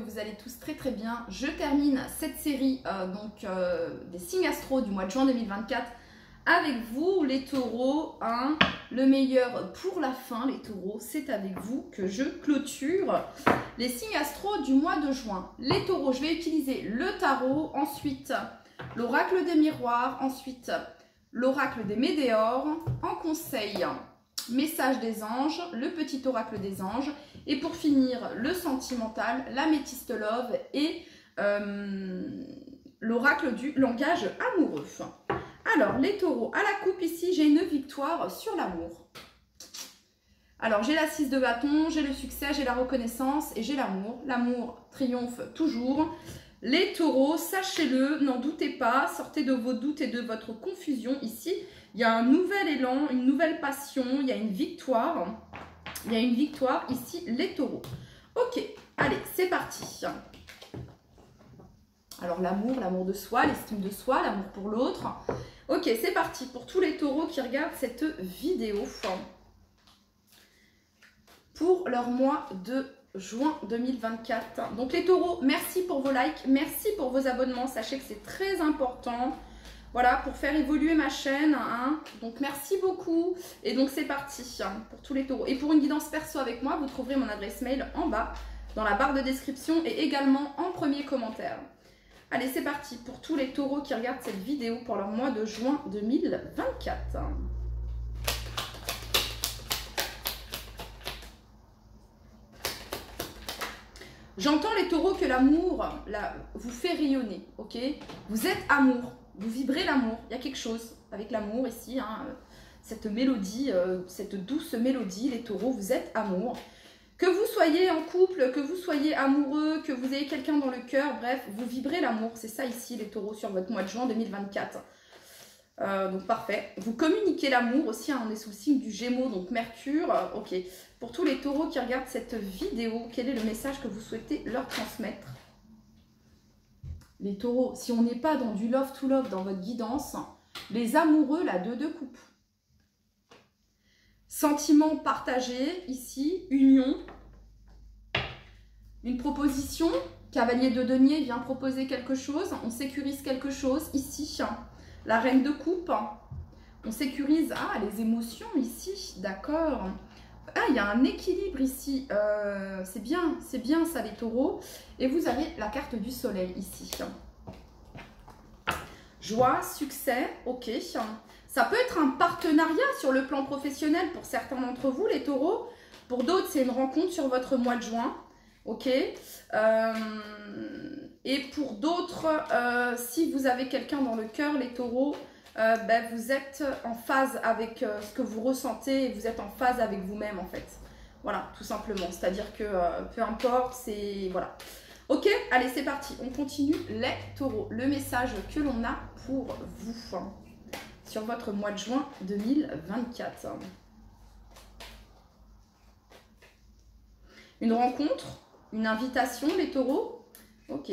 vous allez tous très très bien. Je termine cette série des signes astro du mois de juin 2024 avec vous les taureaux. Hein, le meilleur pour la fin, les taureaux, c'est avec vous que je clôture les signes astro du mois de juin. Les taureaux, je vais utiliser le tarot, ensuite l'oracle des miroirs, ensuite l'oracle des météores, en conseil, message des anges, le petit oracle des anges, et pour finir, le sentimental, l'améthyste love et l'oracle du langage amoureux. Alors, les taureaux, à la coupe ici, j'ai une victoire sur l'amour. Alors, j'ai la 6 de bâton, j'ai le succès, j'ai la reconnaissance et j'ai l'amour. L'amour triomphe toujours. Les taureaux, sachez-le, n'en doutez pas, sortez de vos doutes et de votre confusion ici. Il y a un nouvel élan, une nouvelle passion, il y a une victoire. Il y a une victoire ici, les taureaux. Ok, allez, c'est parti. Alors l'amour, l'amour de soi, l'estime de soi, l'amour pour l'autre. Ok, c'est parti pour tous les taureaux qui regardent cette vidéo. Pour leur mois de juin 2024. Donc les taureaux, merci pour vos likes, merci pour vos abonnements. Sachez que c'est très important. Voilà, pour faire évoluer ma chaîne. Hein. Donc, merci beaucoup. Et donc, c'est parti pour tous les taureaux. Et pour une guidance perso avec moi, vous trouverez mon adresse mail en bas, dans la barre de description et également en premier commentaire. Allez, c'est parti pour tous les taureaux qui regardent cette vidéo pour leur mois de juin 2024. J'entends les taureaux que l'amour vous fait rayonner, ok? Vous êtes amour. Vous vibrez l'amour, il y a quelque chose avec l'amour ici, hein, cette mélodie, cette douce mélodie, les taureaux, vous êtes amour. Que vous soyez en couple, que vous soyez amoureux, que vous ayez quelqu'un dans le cœur, bref, vous vibrez l'amour. C'est ça ici les taureaux sur votre mois de juin 2024. Donc parfait. Vous communiquez l'amour aussi, hein, on est sous le signe du Gémeaux, donc Mercure. Ok. Pour tous les taureaux qui regardent cette vidéo, quel est le message que vous souhaitez leur transmettre ? Les taureaux, si on n'est pas dans du love to love dans votre guidance, les amoureux, la 2 de coupe. Sentiment partagé, ici, union. Une proposition, cavalier de denier vient proposer quelque chose, on sécurise quelque chose, ici, la reine de coupe. On sécurise, les émotions ici, d'accord. Il y a un équilibre ici, c'est bien ça les taureaux. Et vous avez la carte du soleil ici. Joie, succès, ok. Ça peut être un partenariat sur le plan professionnel pour certains d'entre vous les taureaux. Pour d'autres, c'est une rencontre sur votre mois de juin, ok. Et pour d'autres, si vous avez quelqu'un dans le cœur les taureaux, vous êtes en phase avec ce que vous ressentez et vous êtes en phase avec vous-même en fait. Voilà, tout simplement. C'est-à-dire que peu importe, c'est... Voilà. Ok, allez, c'est parti. On continue les taureaux. Le message que l'on a pour vous sur votre mois de juin 2024. Une rencontre, une invitation, les taureaux. Ok.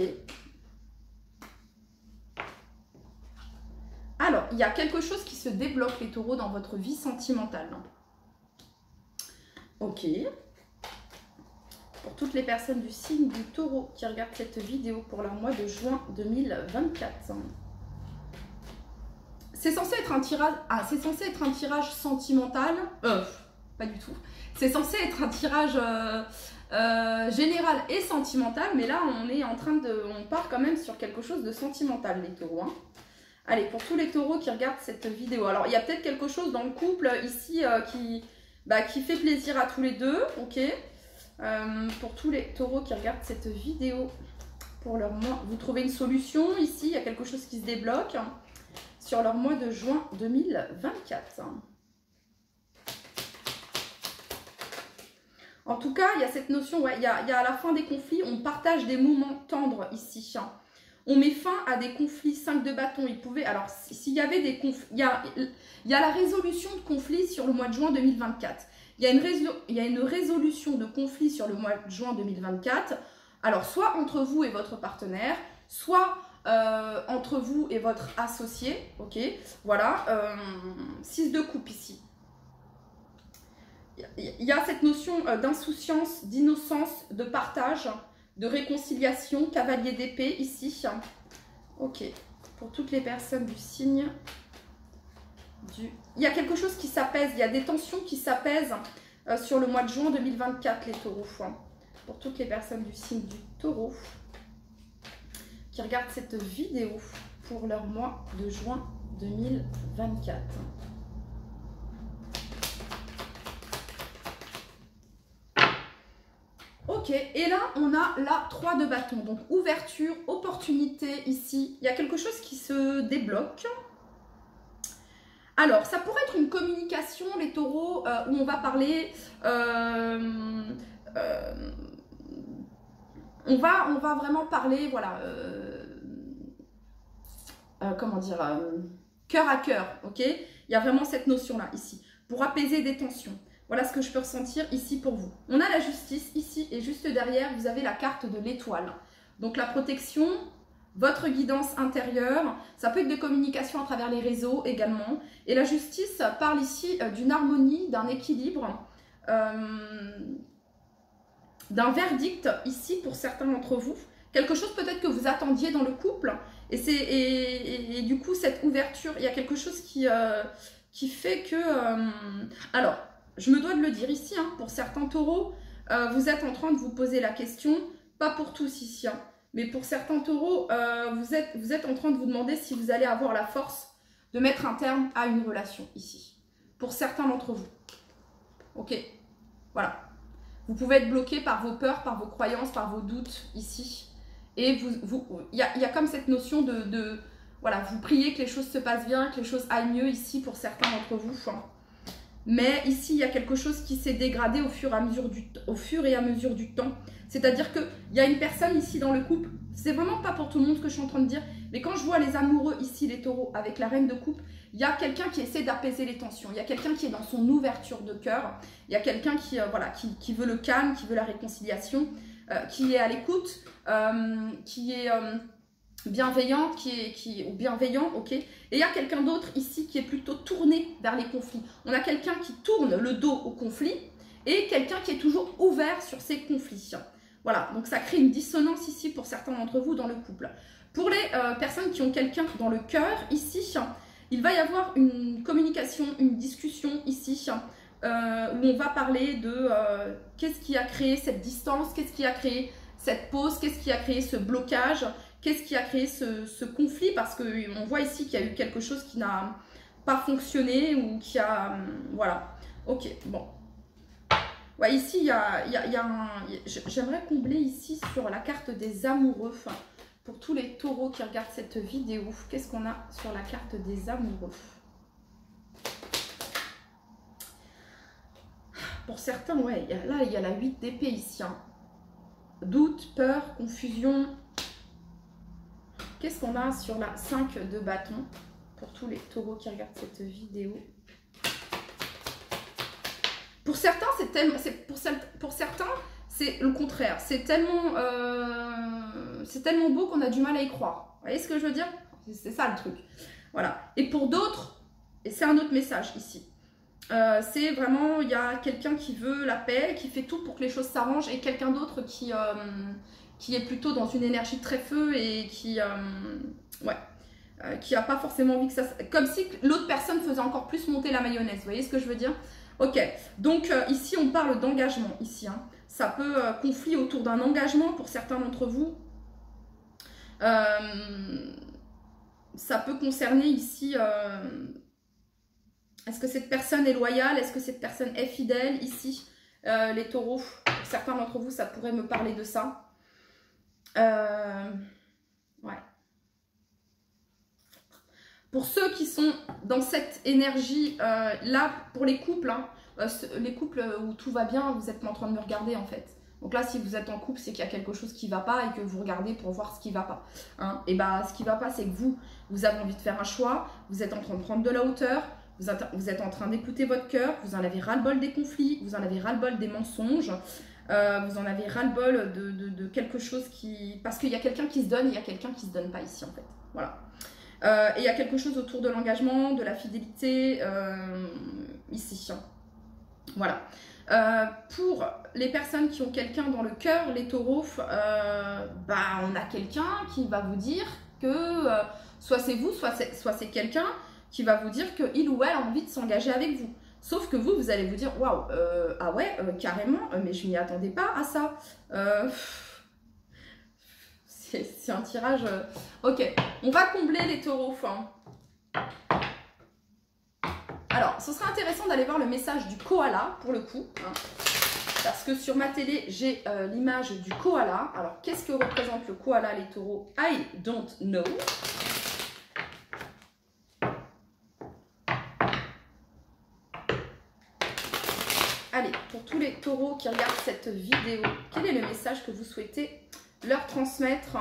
Alors, il y a quelque chose qui se débloque, les taureaux, dans votre vie sentimentale. Ok. Pour toutes les personnes du signe du taureau qui regardent cette vidéo pour leur mois de juin 2024. C'est censé être un tirage... c'est censé être un tirage sentimental. Pas du tout. C'est censé être un tirage général et sentimental. Mais là, on est en train de... On part quand même sur quelque chose de sentimental, les taureaux. Hein. Allez, pour tous les taureaux qui regardent cette vidéo. Alors, il y a peut-être quelque chose dans le couple ici qui fait plaisir à tous les deux. Ok. Pour tous les taureaux qui regardent cette vidéo pour leur mois, vous trouvez une solution ici. Il y a quelque chose qui se débloque sur leur mois de juin 2024. En tout cas, il y a cette notion, il y a à la fin des conflits, on partage des moments tendres ici. On met fin à des conflits, 5 de bâton. Il pouvait, alors s'il y avait des conflits, il y a la résolution de conflits sur le mois de juin 2024. Il y a une résolution de conflits sur le mois de juin 2024. Alors, soit entre vous et votre partenaire, soit entre vous et votre associé. Ok, voilà. 6 de coupe ici. Il y a cette notion d'insouciance, d'innocence, de partage de réconciliation, cavalier d'épée ici. Ok, pour toutes les personnes du signe du... Il y a quelque chose qui s'apaise, il y a des tensions qui s'apaisent sur le mois de juin 2024, les taureaux. Pour toutes les personnes du signe du taureau qui regardent cette vidéo pour leur mois de juin 2024. Ok, et là, on a la 3 de bâton. Donc, ouverture, opportunité ici. Il y a quelque chose qui se débloque. Alors, ça pourrait être une communication, les taureaux, où on va parler... on va vraiment parler, voilà... comment dire, cœur à cœur, ok? Il y a vraiment cette notion-là, ici, pour apaiser des tensions. Voilà ce que je peux ressentir ici pour vous. On a la justice ici, et juste derrière, vous avez la carte de l'étoile. Donc la protection, votre guidance intérieure, ça peut être de communication à travers les réseaux également. Et la justice parle ici d'une harmonie, d'un équilibre, d'un verdict ici pour certains d'entre vous. Quelque chose peut-être que vous attendiez dans le couple. Et du coup, cette ouverture, il y a quelque chose qui fait que... alors, je me dois de le dire ici, hein, pour certains taureaux, vous êtes en train de vous poser la question, pas pour tous ici, hein, mais pour certains taureaux, vous êtes en train de vous demander si vous allez avoir la force de mettre un terme à une relation ici. Pour certains d'entre vous. Ok, voilà. Vous pouvez être bloqué par vos peurs, par vos croyances, par vos doutes ici. Et il y a comme cette notion de voilà, vous priez que les choses se passent bien, que les choses aillent mieux ici pour certains d'entre vous. Hein. Mais ici, il y a quelque chose qui s'est dégradé au fur et à mesure du temps. C'est-à-dire qu'il y a une personne ici dans le couple, c'est vraiment pas pour tout le monde ce que je suis en train de dire, mais quand je vois les amoureux ici, les taureaux, avec la reine de coupe, il y a quelqu'un qui essaie d'apaiser les tensions, il y a quelqu'un qui est dans son ouverture de cœur, il y a quelqu'un qui, voilà, qui veut le calme, qui veut la réconciliation, qui est à l'écoute, qui est... bienveillante, ou bienveillant, ok. Et il y a quelqu'un d'autre ici qui est plutôt tourné vers les conflits. On a quelqu'un qui tourne le dos au conflit et quelqu'un qui est toujours ouvert sur ces conflits. Voilà, donc ça crée une dissonance ici pour certains d'entre vous dans le couple. Pour les personnes qui ont quelqu'un dans le cœur, ici, il va y avoir une communication, une discussion ici, où on va parler de qu'est-ce qui a créé cette distance, qu'est-ce qui a créé cette pause, qu'est-ce qui a créé ce blocage, qu'est-ce qui a créé ce conflit, parce qu'on voit ici qu'il y a eu quelque chose qui n'a pas fonctionné ou qui a... voilà. Ok, bon. Ouais, ici, il y a un... J'aimerais combler ici sur la carte des amoureux. Pour tous les taureaux qui regardent cette vidéo, qu'est-ce qu'on a sur la carte des amoureux? Pour certains, ouais, là, il y a la 8 d'épée ici. Hein. Doute, peur, confusion... Qu'est-ce qu'on a sur la 5 de bâton pour tous les taureaux qui regardent cette vidéo? Pour certains, c'est le contraire. C'est tellement beau qu'on a du mal à y croire. Vous voyez ce que je veux dire? C'est ça le truc. Voilà. Et pour d'autres, et c'est un autre message ici, c'est vraiment, il y a quelqu'un qui veut la paix, qui fait tout pour que les choses s'arrangent, et quelqu'un d'autre qui est plutôt dans une énergie très feu et qui n'a pas forcément envie que ça... Comme si l'autre personne faisait encore plus monter la mayonnaise. Vous voyez ce que je veux dire? Ok, donc ici on parle d'engagement. Ici, hein. Ça peut conflit autour d'un engagement pour certains d'entre vous. Ça peut concerner ici... est-ce que cette personne est loyale? Est-ce que cette personne est fidèle? Ici, les taureaux, pour certains d'entre vous, ça pourrait me parler de ça. Ouais. Pour ceux qui sont dans cette énergie, là, pour les couples, hein, les couples où tout va bien, vous êtes en train de me regarder en fait. Donc là, si vous êtes en couple, c'est qu'il y a quelque chose qui ne va pas et que vous regardez pour voir ce qui ne va pas. Hein. Et bah, ce qui ne va pas, c'est que vous avez envie de faire un choix, vous êtes en train de prendre de la hauteur, vous êtes en train d'écouter votre cœur, vous en avez ras-le-bol des conflits, vous en avez ras-le-bol des mensonges. Vous en avez ras-le-bol de quelque chose qui... Parce qu'il y a quelqu'un qui se donne et il y a quelqu'un qui ne se donne pas ici, en fait. Voilà. Et il y a quelque chose autour de l'engagement, de la fidélité, ici. Voilà. Pour les personnes qui ont quelqu'un dans le cœur, les taureaux, on a quelqu'un qui va vous dire que soit c'est vous, soit c'est quelqu'un qui va vous dire qu'il ou elle a envie de s'engager avec vous. Sauf que vous allez vous dire, waouh, ah ouais, carrément, mais je m'y attendais pas à ça. C'est un tirage. Ok, on va combler les taureaux. Alors, ce sera intéressant d'aller voir le message du koala pour le coup. Parce que sur ma télé, j'ai l'image du koala. Alors, qu'est-ce que représente le koala, les taureaux? I don't know. Allez, pour tous les taureaux qui regardent cette vidéo, quel est le message que vous souhaitez leur transmettre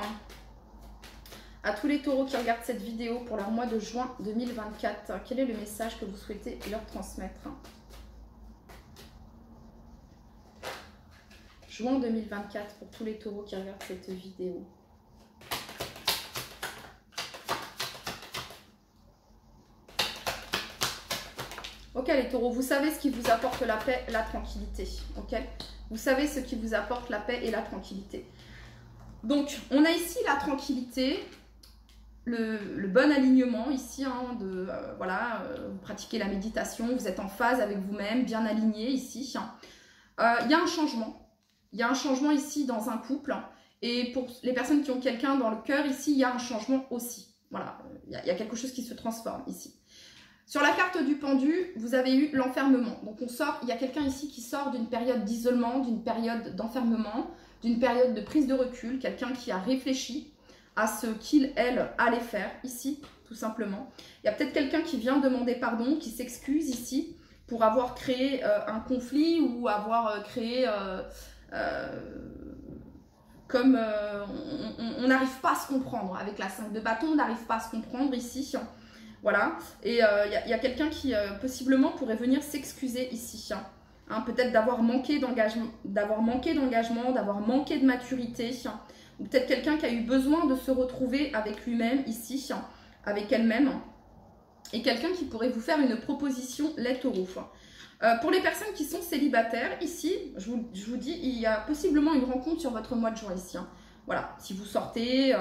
à tous les taureaux qui regardent cette vidéo pour leur mois de juin 2024? Quel est le message que vous souhaitez leur transmettre? Juin 2024 pour tous les taureaux qui regardent cette vidéo. Ok les taureaux, vous savez ce qui vous apporte la paix et la tranquillité. Ok, vous savez ce qui vous apporte la paix et la tranquillité. Donc, on a ici la tranquillité, le bon alignement ici, voilà, vous pratiquez la méditation, vous êtes en phase avec vous-même, bien aligné ici. Il y a un changement. Il y a un changement ici dans un couple. Et pour les personnes qui ont quelqu'un dans le cœur, ici, il y a un changement aussi. Voilà, il y a quelque chose qui se transforme ici. Sur la carte du pendu, vous avez eu l'enfermement. Donc il y a quelqu'un ici qui sort d'une période d'isolement, d'une période d'enfermement, d'une période de prise de recul, quelqu'un qui a réfléchi à ce qu'il, elle, allait faire ici, tout simplement. Il y a peut-être quelqu'un qui vient demander pardon, qui s'excuse ici pour avoir créé un conflit ou avoir créé... comme on n'arrive pas à se comprendre. Avec la 5 de bâton, on n'arrive pas à se comprendre ici. Voilà, et il y a quelqu'un qui possiblement pourrait venir s'excuser ici. Peut-être d'avoir manqué d'engagement, d'avoir manqué de maturité. Ou peut-être quelqu'un qui a eu besoin de se retrouver avec lui-même ici, avec elle-même. Et quelqu'un qui pourrait vous faire une proposition, les taureaux. Pour les personnes qui sont célibataires, ici, je vous dis, il y a possiblement une rencontre sur votre mois de juin ici. Voilà, si vous sortez,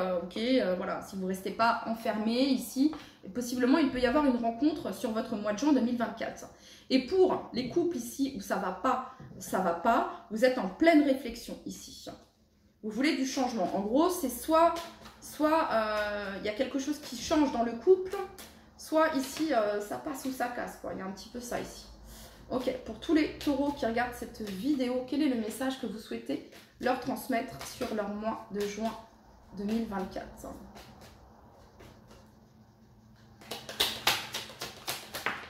voilà, si vous ne restez pas enfermé ici, possiblement il peut y avoir une rencontre sur votre mois de juin 2024. Et pour les couples ici où ça va pas, vous êtes en pleine réflexion ici. Vous voulez du changement. En gros, c'est soit il y a quelque chose qui change dans le couple, soit ici ça passe ou ça casse, quoi. Il y a un petit peu ça ici. Ok, pour tous les taureaux qui regardent cette vidéo, quel est le message que vous souhaitez leur transmettre sur leur mois de juin 2024?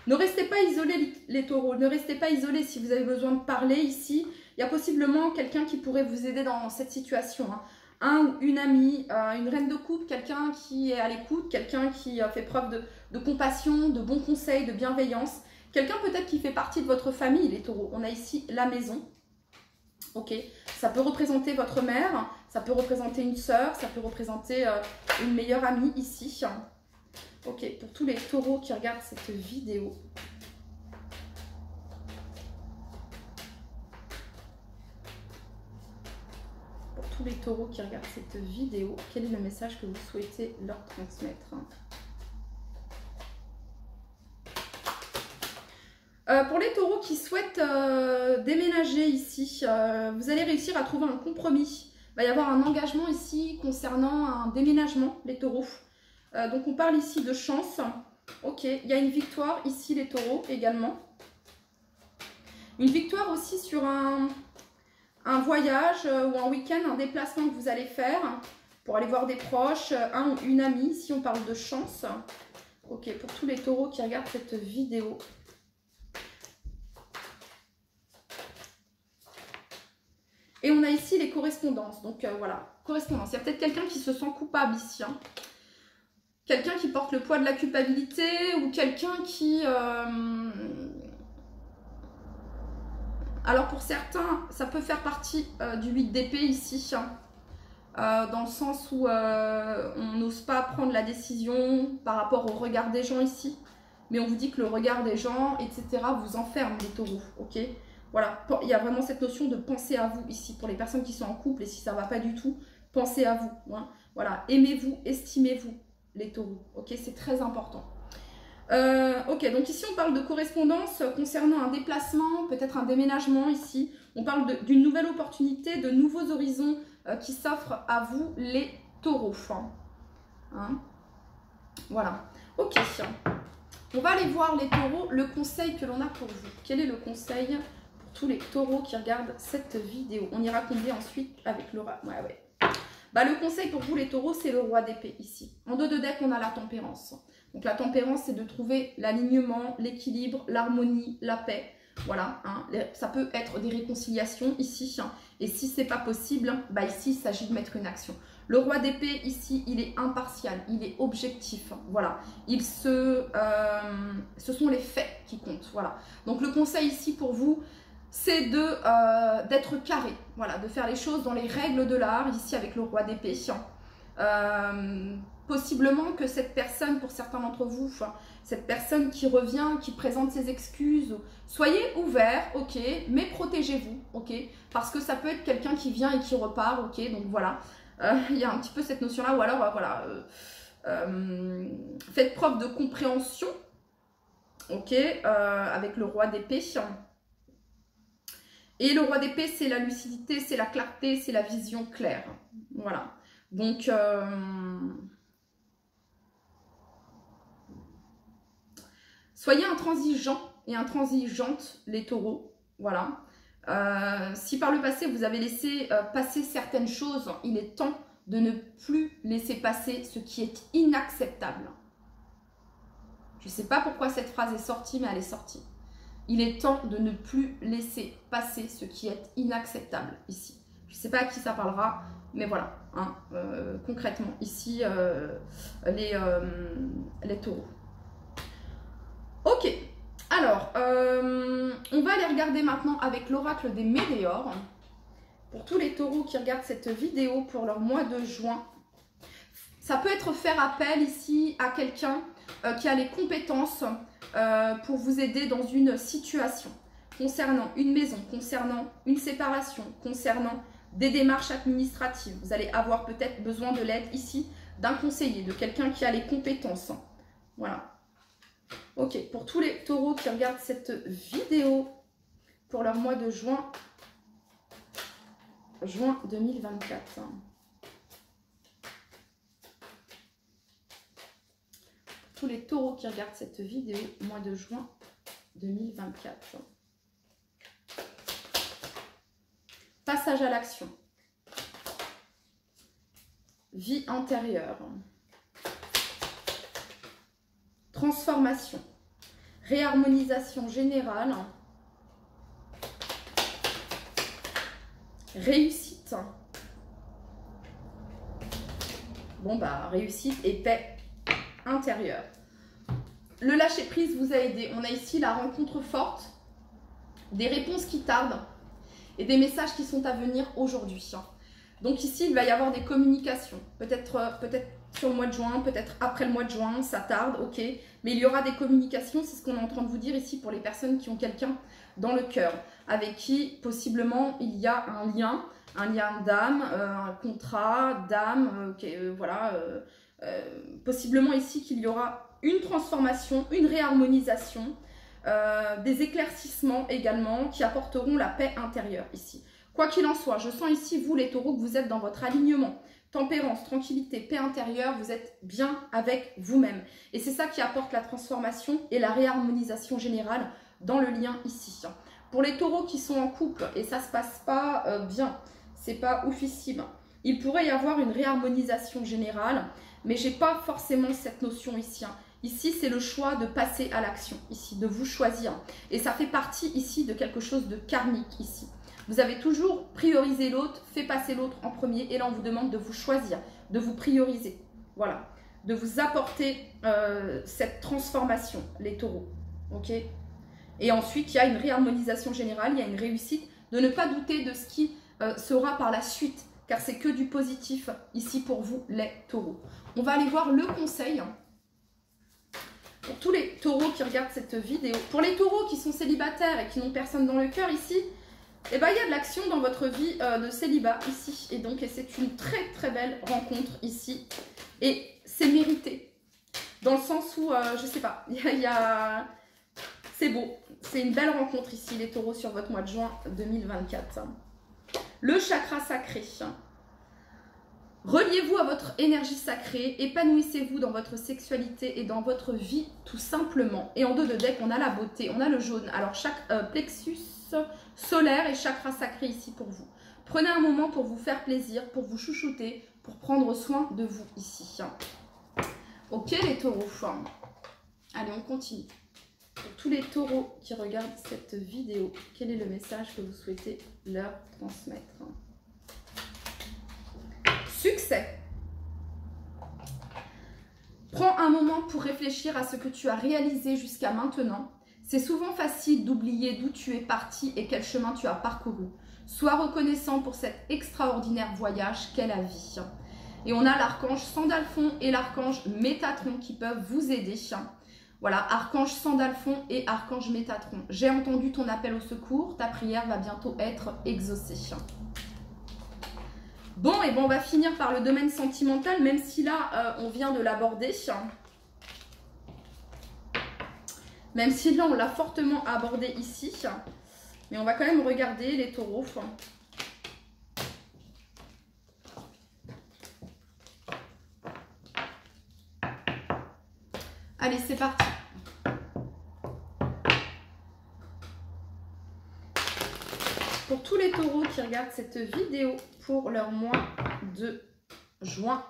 Ne restez pas isolés les taureaux, ne restez pas isolés si vous avez besoin de parler ici. Il y a possiblement quelqu'un qui pourrait vous aider dans cette situation. Un ou une amie, une reine de coupe, quelqu'un qui est à l'écoute, quelqu'un qui fait preuve de compassion, de bons conseils, de bienveillance. Quelqu'un peut-être qui fait partie de votre famille, les taureaux. On a ici la maison. Ok, ça peut représenter votre mère, ça peut représenter une sœur, ça peut représenter une meilleure amie ici. Ok, pour tous les taureaux qui regardent cette vidéo. Pour tous les taureaux qui regardent cette vidéo, quel est le message que vous souhaitez leur transmettre? Pour les taureaux qui souhaitent déménager ici, vous allez réussir à trouver un compromis. Il va y avoir un engagement ici concernant un déménagement, les taureaux. Donc on parle ici de chance. Ok, il y a une victoire ici, les taureaux, également. Une victoire aussi sur un voyage ou un week-end, un déplacement que vous allez faire pour aller voir des proches, un ou une amie, si on parle de chance. Ok, pour tous les taureaux qui regardent cette vidéo. Et on a ici les correspondances. Donc voilà, correspondance. Il y a peut-être quelqu'un qui se sent coupable ici. Quelqu'un qui porte le poids de la culpabilité ou quelqu'un qui... Alors pour certains, ça peut faire partie du 8 d'épée ici. Dans le sens où on n'ose pas prendre la décision par rapport au regard des gens ici. Mais on vous dit que le regard des gens, etc. vous enferme les taureaux. Ok, Voilà, il y a vraiment cette notion de penser à vous ici, pour les personnes qui sont en couple, et si ça ne va pas du tout, pensez à vous. Hein. Voilà, aimez-vous, estimez-vous, les taureaux. Ok, c'est très important. Ok, donc ici on parle de correspondance concernant un déplacement, peut-être un déménagement ici. On parle d'une nouvelle opportunité, de nouveaux horizons qui s'offrent à vous, les taureaux. Hein. Voilà, ok. On va aller voir les taureaux, le conseil que l'on a pour vous. Quel est le conseil pour tous les taureaux qui regardent cette vidéo? On ira combler ensuite avec Laura. Ouais. Bah, le conseil pour vous les taureaux, c'est le roi d'épée ici. En dos de deck, on a la tempérance. Donc la tempérance, c'est de trouver l'alignement, l'équilibre, l'harmonie, la paix. Voilà, hein. Ça peut être des réconciliations ici. Hein. Et si c'est pas possible, bah ici, il s'agit de mettre une action. Le roi d'épée, ici, il est impartial, il est objectif. Voilà, ce sont les faits qui comptent. Voilà. Donc le conseil ici pour vous, c'est d'être carré. Voilà, de faire les choses dans les règles de l'art, ici avec le roi d'épée. Possiblement que cette personne, pour certains d'entre vous, cette personne qui revient, qui présente ses excuses, soyez ouverts, ok, mais protégez-vous, ok, parce que ça peut être quelqu'un qui vient et qui repart, ok, donc voilà, il y a un petit peu cette notion-là, ou alors, voilà, faites preuve de compréhension, ok, avec le roi d'épée. Et le roi d'épée, c'est la lucidité, c'est la clarté, c'est la vision claire, voilà, donc... soyez intransigeants et intransigeantes, les taureaux. Voilà. Si par le passé, vous avez laissé passer certaines choses, il est temps de ne plus laisser passer ce qui est inacceptable. Je ne sais pas pourquoi cette phrase est sortie, mais elle est sortie. Il est temps de ne plus laisser passer ce qui est inacceptable ici. Je ne sais pas à qui ça parlera, mais voilà. Hein, concrètement, ici, les taureaux. Ok, alors, on va aller regarder maintenant avec l'oracle des Météores. Pour tous les taureaux qui regardent cette vidéo pour leur mois de juin. Ça peut être faire appel ici à quelqu'un qui a les compétences pour vous aider dans une situation. Concernant une maison, concernant une séparation, concernant des démarches administratives. Vous allez avoir peut-être besoin de l'aide ici d'un conseiller, de quelqu'un qui a les compétences. Voilà. Ok, pour tous les taureaux qui regardent cette vidéo pour leur mois de juin 2024. Tous les taureaux qui regardent cette vidéo, mois de juin 2024. Passage à l'action. Vie antérieure. Transformation. Réharmonisation générale. Réussite. Bon bah, réussite et paix intérieure. Le lâcher prise vous a aidé. On a ici la rencontre forte, des réponses qui tardent et des messages qui sont à venir aujourd'hui. Donc ici, il va y avoir des communications. Peut-être sur le mois de juin, peut-être après le mois de juin, ça tarde, ok. Mais il y aura des communications, c'est ce qu'on est en train de vous dire ici pour les personnes qui ont quelqu'un dans le cœur, avec qui possiblement il y a un lien d'âme, un contrat d'âme, voilà. Possiblement ici qu'il y aura une transformation, une réharmonisation, des éclaircissements également qui apporteront la paix intérieure ici. Quoi qu'il en soit, je sens ici, vous les taureaux, que vous êtes dans votre alignement. Tempérance, tranquillité, paix intérieure, vous êtes bien avec vous-même. Et c'est ça qui apporte la transformation et la réharmonisation générale dans le lien ici. Pour les taureaux qui sont en couple et ça ne se passe pas bien, c'est pas oufissime, il pourrait y avoir une réharmonisation générale, mais j'ai pas forcément cette notion ici. Ici, c'est le choix de passer à l'action, ici, de vous choisir. Et ça fait partie ici de quelque chose de karmique ici. Vous avez toujours priorisé l'autre, fait passer l'autre en premier. Et là, on vous demande de vous choisir, de vous prioriser. Voilà. De vous apporter cette transformation, les taureaux. Ok. Et ensuite, il y a une réharmonisation générale, il y a une réussite. De ne pas douter de ce qui sera par la suite. Car c'est que du positif ici pour vous, les taureaux. On va aller voir le conseil Pour tous les taureaux qui regardent cette vidéo, pour les taureaux qui sont célibataires et qui n'ont personne dans le cœur ici, eh ben, il y a de l'action dans votre vie de célibat ici. Et donc, c'est une très très belle rencontre ici. Et c'est mérité. Dans le sens où, je sais pas, c'est beau. C'est une belle rencontre ici, les taureaux, sur votre mois de juin 2024. Le chakra sacré. Reliez-vous à votre énergie sacrée, épanouissez-vous dans votre sexualité et dans votre vie tout simplement. Et en dos de deck, on a la beauté, on a le jaune. Alors chaque plexus solaire et chakra sacré ici pour vous. Prenez un moment pour vous faire plaisir, pour vous chouchouter, pour prendre soin de vous ici. Ok les taureaux. Allez, on continue. Pour tous les taureaux qui regardent cette vidéo, quel est le message que vous souhaitez leur transmettre? Succès. Prends un moment pour réfléchir à ce que tu as réalisé jusqu'à maintenant. C'est souvent facile d'oublier d'où tu es parti et quel chemin tu as parcouru. Sois reconnaissant pour cet extraordinaire voyage qu'est la vie. Et on a l'archange Sandalphon et l'archange Métatron qui peuvent vous aider. Voilà, archange Sandalphon et archange Métatron. J'ai entendu ton appel au secours, ta prière va bientôt être exaucée. Bon, et bon, on va finir par le domaine sentimental, même si là, on vient de l'aborder. Même si là, on l'a fortement abordé ici. Mais on va quand même regarder les taureaux. Allez, c'est parti. Pour tous les taureaux qui regardent cette vidéo pour leur mois de juin,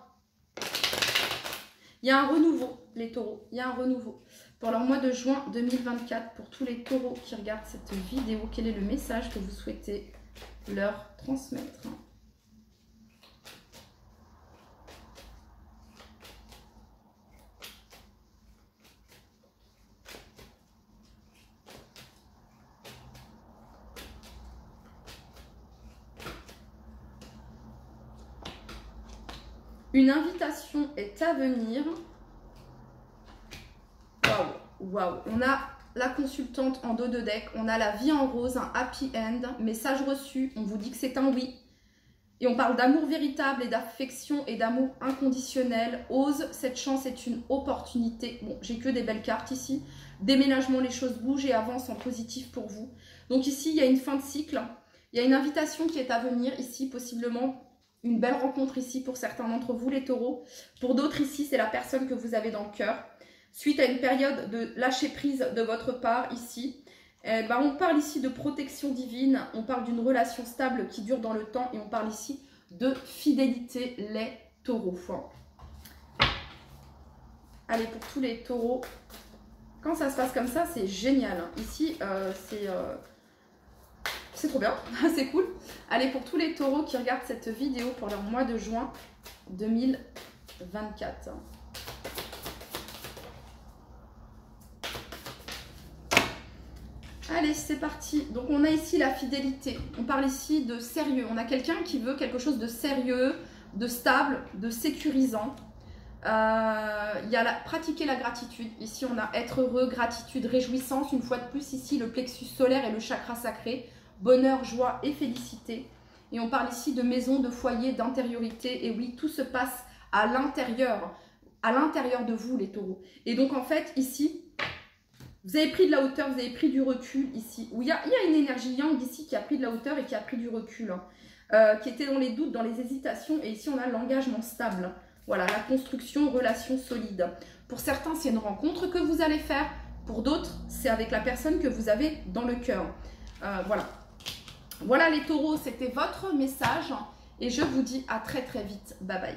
il y a un renouveau, les taureaux. Il y a un renouveau. Pour leur mois de juin 2024, pour tous les taureaux qui regardent cette vidéo, quel est le message que vous souhaitez leur transmettre? Une invitation est à venir. Waouh, waouh. On a la consultante en dos de deck. On a la vie en rose, un happy end. Message reçu. On vous dit que c'est un oui. Et on parle d'amour véritable et d'affection et d'amour inconditionnel. Ose, cette chance est une opportunité. Bon, j'ai que des belles cartes ici. Déménagement, les choses bougent et avancent en positif pour vous. Donc ici, il y a une fin de cycle. Il y a une invitation qui est à venir ici, possiblement. Une belle rencontre ici pour certains d'entre vous, les taureaux. Pour d'autres ici, c'est la personne que vous avez dans le cœur. Suite à une période de lâcher prise de votre part ici, on parle ici de protection divine. On parle d'une relation stable qui dure dans le temps. Et on parle ici de fidélité, les taureaux. Allez, pour tous les taureaux, quand ça se passe comme ça, c'est génial. Ici, c'est trop bien, c'est cool. Allez, pour tous les taureaux qui regardent cette vidéo pour leur mois de juin 2024. Allez, c'est parti. Donc, on a ici la fidélité. On parle ici de sérieux. On a quelqu'un qui veut quelque chose de sérieux, de stable, de sécurisant. Il y a pratiquer la gratitude. Ici, on a être heureux, gratitude, réjouissance. Une fois de plus, ici, le plexus solaire et le chakra sacré. Bonheur, joie et félicité. Et on parle ici de maison, de foyer, d'intériorité. Et oui, tout se passe à l'intérieur de vous, les taureaux. Et donc, en fait, ici, vous avez pris de la hauteur, vous avez pris du recul ici. Où il y a une énergie yang ici qui a pris de la hauteur et qui a pris du recul. Qui était dans les doutes, dans les hésitations. Et ici, on a l'engagement stable. Voilà, la construction, relation solide. Pour certains, c'est une rencontre que vous allez faire. Pour d'autres, c'est avec la personne que vous avez dans le cœur. Voilà. Voilà les taureaux, c'était votre message et je vous dis à très très vite. Bye bye.